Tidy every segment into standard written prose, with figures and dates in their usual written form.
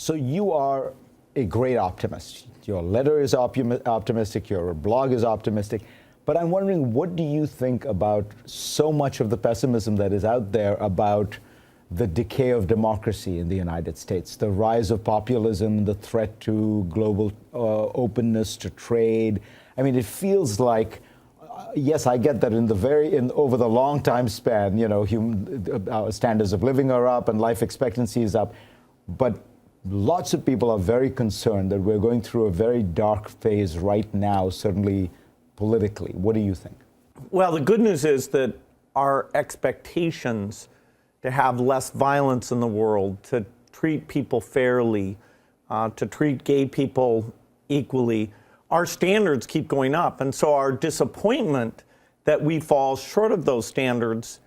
So you are a great optimist. Your letter is optimistic, your blog is optimistic. But I'm wondering, what do you think about so much of the pessimism that is out there about the decay of democracy in the United States, the rise of populism, the threat to global openness to trade? I mean, it feels like, yes, I get that over the long time span, our standards of living are up and life expectancy is up, but lots of people are very concerned that we're going through a very dark phase right now, certainly politically. What do you think? Well, the good news is that our expectations to have less violence in the world, to treat people fairly, to treat gay people equally, our standards keep going up. And so our disappointment that we fall short of those standards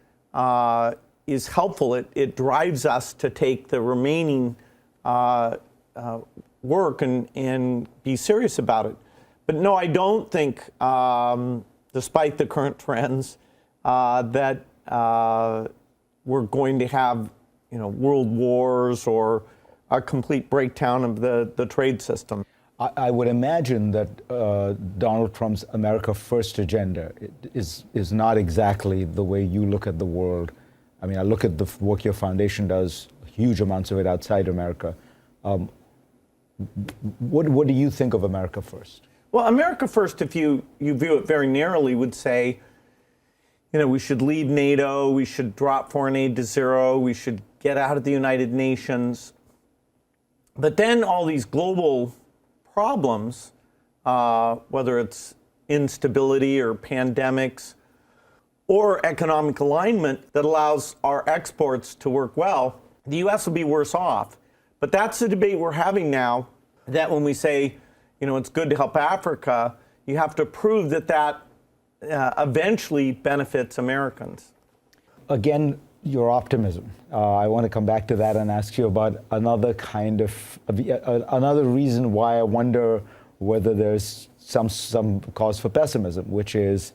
is helpful. It drives us to take the remaining work and be serious about it. But no, I don't think, despite the current trends, that we're going to have, world wars or a complete breakdown of the trade system. I would imagine that Donald Trump's America First agenda is not exactly the way you look at the world. I mean, I look at the work your foundation does, huge amounts of it outside America. What do you think of America First? Well, America First, if you view it very narrowly, would say, we should leave NATO, we should drop foreign aid to zero, we should get out of the United Nations. But then all these global problems, whether it's instability or pandemics or economic alignment that allows our exports to work well, the U.S. will be worse off. But that's the debate we're having now, that when we say, it's good to help Africa, you have to prove that eventually benefits Americans. Again, your optimism. I want to come back to that and ask you about another reason why I wonder whether there's some cause for pessimism, which is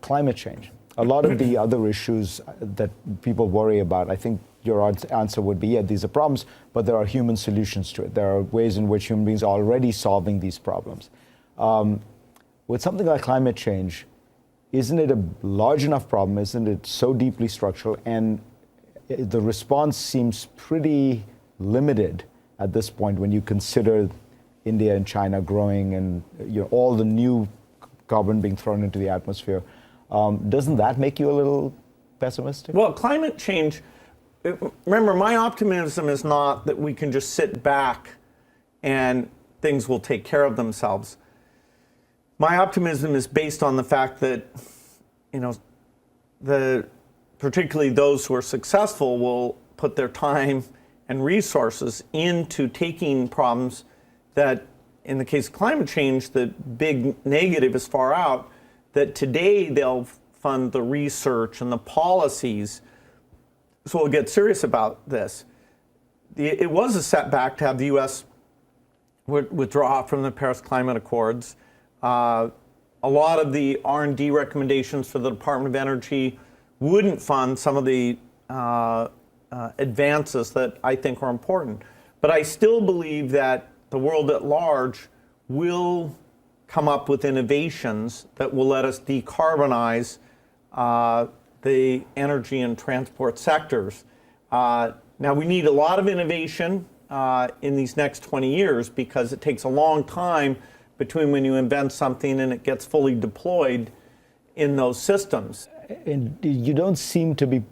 climate change. A lot of the other issues that people worry about, I think your answer would be, yeah, these are problems, but there are human solutions to it. There are ways in which human beings are already solving these problems. With something like climate change, isn't it a large enough problem? Isn't it so deeply structural? And the response seems pretty limited at this point when you consider India and China growing and all the new carbon being thrown into the atmosphere. Doesn't that make you a little pessimistic? Well, climate change, remember, my optimism is not that we can just sit back and things will take care of themselves. My optimism is based on the fact that, particularly those who are successful will put their time and resources into taking problems that, in the case of climate change, the big negative is far out, that today they'll fund the research and the policies. So we'll get serious about this. It was a setback to have the U.S. withdraw from the Paris Climate Accords. A lot of the R&D recommendations for the Department of Energy wouldn't fund some of the advances that I think are important. But I still believe that the world at large will come up with innovations that will let us decarbonize the energy and transport sectors. Now, we need a lot of innovation in these next 20 years because it takes a long time between when you invent something and it gets fully deployed in those systems. And you don't seem to be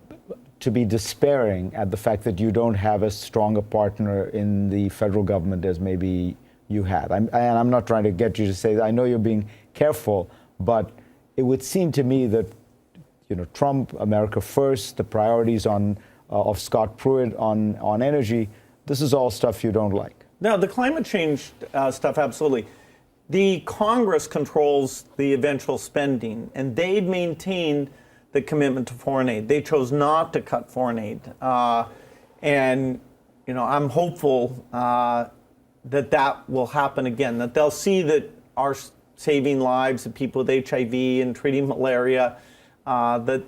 despairing at the fact that you don't have as strong a partner in the federal government as maybe you had. I'm not trying to get you to say that. I know you're being careful, but it would seem to me that Trump, America First, the priorities of Scott Pruitt on energy, this is all stuff you don't like. No, the climate change stuff, absolutely. The Congress controls the eventual spending, and they've maintained the commitment to foreign aid. They chose not to cut foreign aid. And I'm hopeful that will happen again, that they'll see that our saving lives of people with HIV and treating malaria, that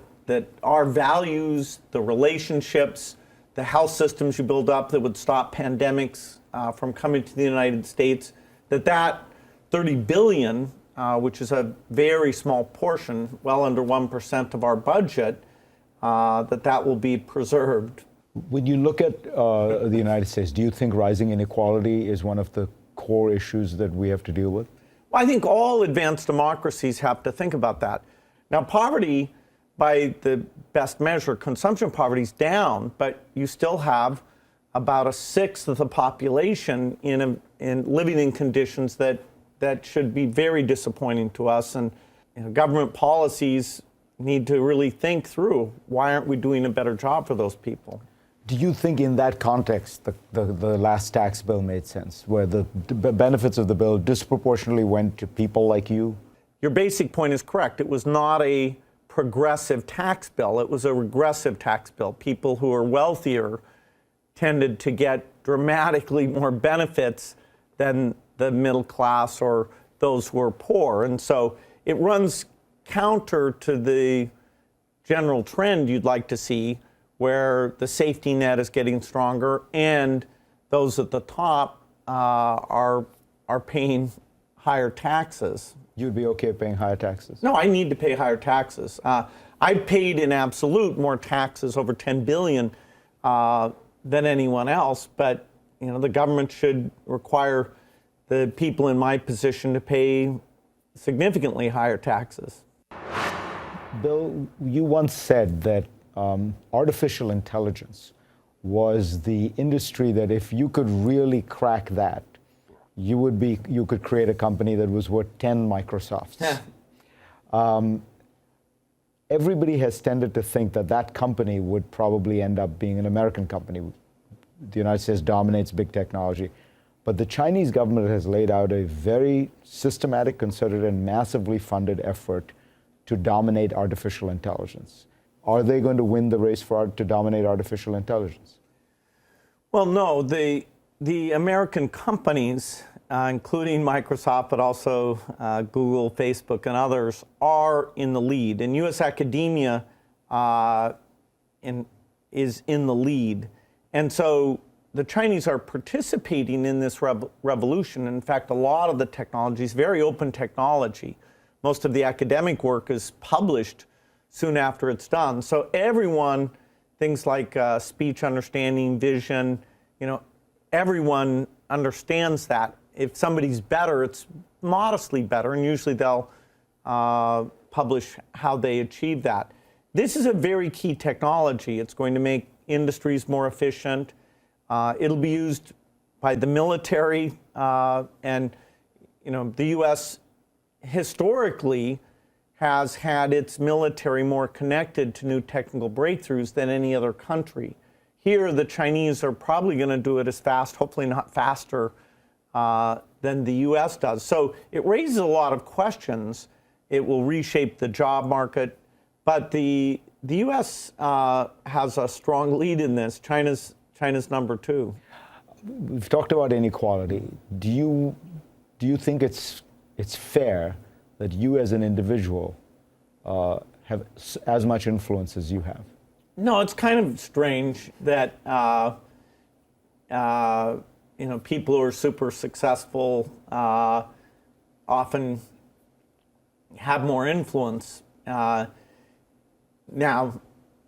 our values, the relationships, the health systems you build up that would stop pandemics from coming to the United States, that 30 billion, which is a very small portion, well under 1% of our budget, that will be preserved. When you look at the United States, do you think rising inequality is one of the core issues that we have to deal with? Well, I think all advanced democracies have to think about that. Now, poverty, by the best measure, consumption poverty is down, but you still have about a sixth of the population in living in conditions that should be very disappointing to us. And government policies need to really think through, why aren't we doing a better job for those people? Do you think in that context the last tax bill made sense, where the benefits of the bill disproportionately went to people like you? Your basic point is correct. It was not a progressive tax bill. It was a regressive tax bill. People who are wealthier tended to get dramatically more benefits than the middle class or those who are poor. And so it runs counter to the general trend you'd like to see, where the safety net is getting stronger and those at the top are paying higher taxes. You'd be okay paying higher taxes? No, I need to pay higher taxes. I've paid in absolute more taxes, over 10 billion, than anyone else. But the government should require the people in my position to pay significantly higher taxes. Bill, you once said that artificial intelligence was the industry that if you could really crack that, you could create a company that was worth 10 Microsofts. Everybody has tended to think that company would probably end up being an American company. The United States dominates big technology. But the Chinese government has laid out a very systematic, concerted, and massively funded effort to dominate artificial intelligence. Are they going to win the race to dominate artificial intelligence? Well, no. The American companies, including Microsoft, but also Google, Facebook, and others, are in the lead. And U.S. academia is in the lead. And so the Chinese are participating in this revolution. In fact, a lot of the technology is very open technology. Most of the academic work is published soon after it's done. So everyone, things like speech understanding, vision, everyone understands that. If somebody's better, it's modestly better, and usually they'll publish how they achieve that. This is a very key technology. It's going to make industries more efficient. It'll be used by the military, and the U.S. historically has had its military more connected to new technical breakthroughs than any other country. Here, the Chinese are probably going to do it as fast, hopefully not faster, than the U.S. does. So it raises a lot of questions. It will reshape the job market, but the U.S. has a strong lead in this. China's number two. We've talked about inequality. Do you think it's fair that you as an individual have as much influence as you have? No, it's kind of strange that people who are super successful often have more influence. Now,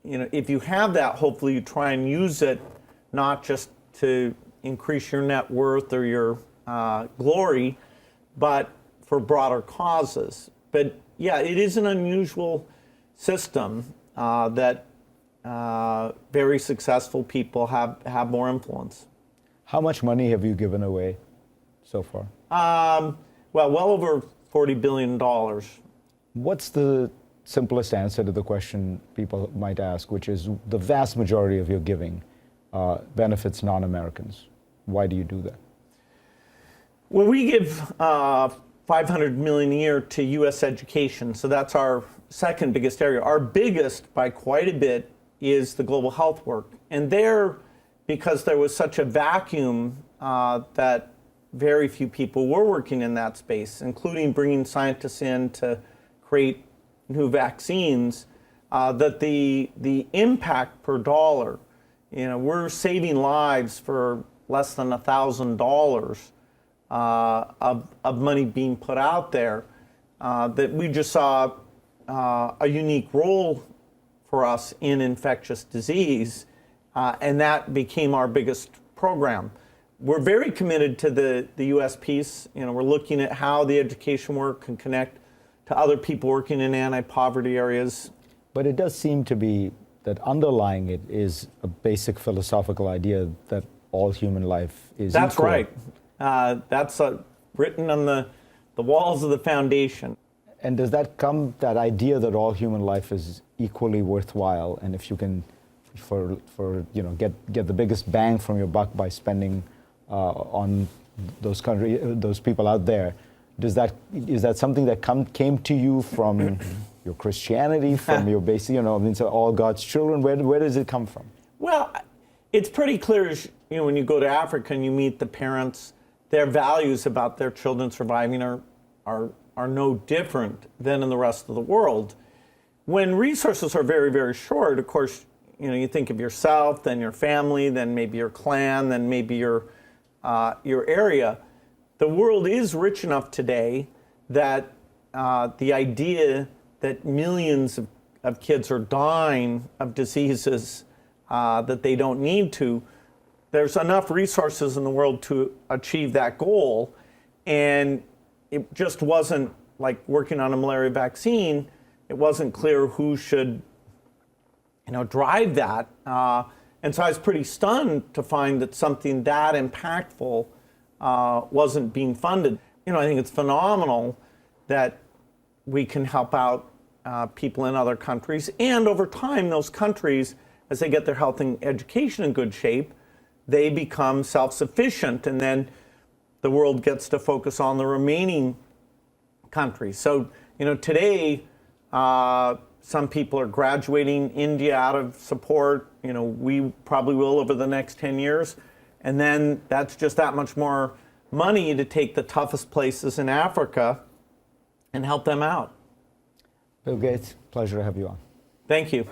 if you have that, hopefully you try and use it not just to increase your net worth or your glory, but for broader causes. But yeah, it is an unusual system that very successful people have more influence. How much money have you given away so far? Well over $40 billion. What's the simplest answer to the question people might ask, which is the vast majority of your giving benefits non-Americans? Why do you do that? Well, we give $500 million a year to U.S. education, so that's our second biggest area. Our biggest, by quite a bit, is the global health work. And there, because there was such a vacuum that very few people were working in that space, including bringing scientists in to create new vaccines, that the impact per dollar we're saving lives for less than $1,000 of money being put out there. That we just saw a unique role for us in infectious disease, and that became our biggest program. We're very committed to the U.S. piece. We're looking at how the education work can connect to other people working in anti-poverty areas. But it does seem to be that underlying it is a basic philosophical idea that all human life is That's equal. right. That's written on the walls of the foundation. And does that idea that all human life is equally worthwhile, and if you can, get the biggest bang from your buck by spending on those people out there, is that something that came to you from your Christianity, from your basic, so all God's children? Where does it come from? Well, it's pretty clear, when you go to Africa and you meet the parents, their values about their children surviving are no different than in the rest of the world. When resources are very, very short, of course, you think of yourself, then your family, then maybe your clan, then maybe your area. The world is rich enough today that the idea that millions of kids are dying of diseases that they don't need to, there's enough resources in the world to achieve that goal. And it just wasn't like working on a malaria vaccine. It wasn't clear who should, drive that. And so I was pretty stunned to find that something that impactful wasn't being funded. I think it's phenomenal that we can help out people in other countries. And over time, those countries, as they get their health and education in good shape, they become self-sufficient. And then the world gets to focus on the remaining countries. So, today, some people are graduating India out of support. We probably will over the next 10 years. And then that's just that much more money to take the toughest places in Africa and help them out. Bill Gates, pleasure to have you on. Thank you.